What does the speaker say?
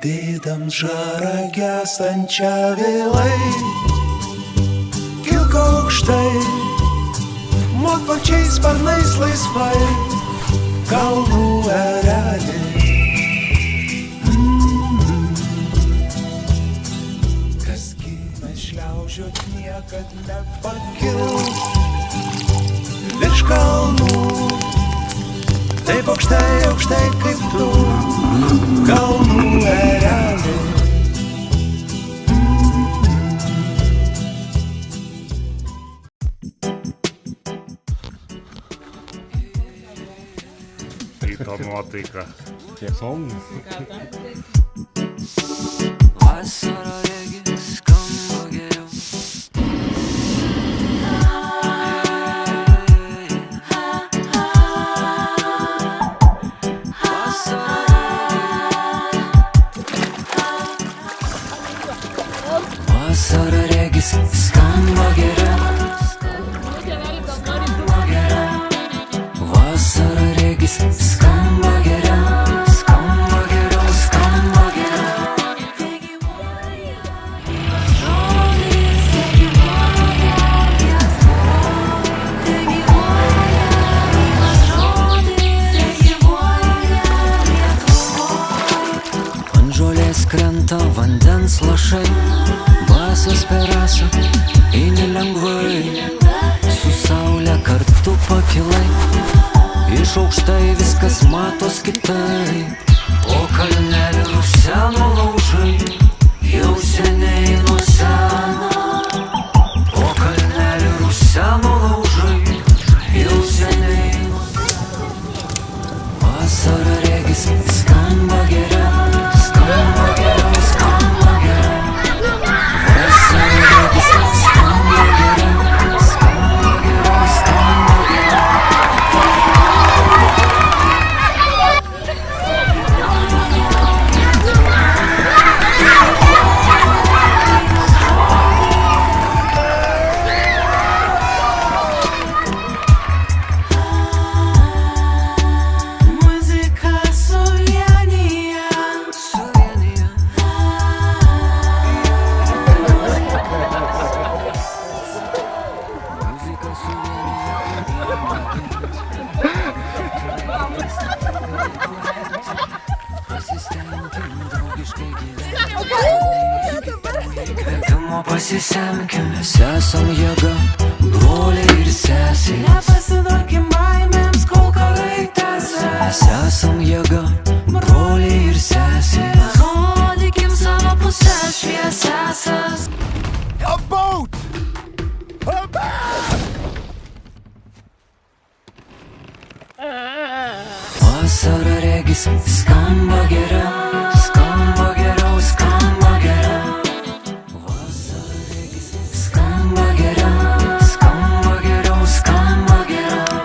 Didant žarą gęstančią vėlai, kilk aukštai, mok pačiais sparnais laisvai, kalnų erelį. Kas gimė šliaužiot niekad nepakils virš kalnų, taip aukštai, aukštai kaip tu, kalnų erelį. Ryto nuotaika. Tiesom. Vasarą regis skamba geriau. Vasarą regis skamba geriau. Vasarą regis skamba geriau. Skamba geriau, skamba geriau. Ant žolės krenta vandens lašai, basas per ašą, eini lengvai, su saule kartu pakilai, iš aukštai viskas matos kitaip. O kalnelį ruseno laužai, jau seniai nuo seno. O kalnelį ruseno laužai, jau seniai nuo seno. Vasarą regis skamba geriau. Skamba geriau, skamba geriau. Vasarą regis skamba geriau. Skamba geriau, skamba geriau. Muzika suvienija. Suvienija. Muzika suvienija. Pasistenkim draugiškai gyventi. Įkvėpimo pasisemkim, mes esam jėga, broliai ir sesiai. Nepasiduokim baimėms, kol karai tęsia. Mes esam jėga, broliai ir sesiai. Parodykim savo pusės šviesiasias. Vasarą regis skamba geriau. Skamba geriau, skamba geriau. Vasarą regis skamba geriau. Skamba geriau, skamba geriau.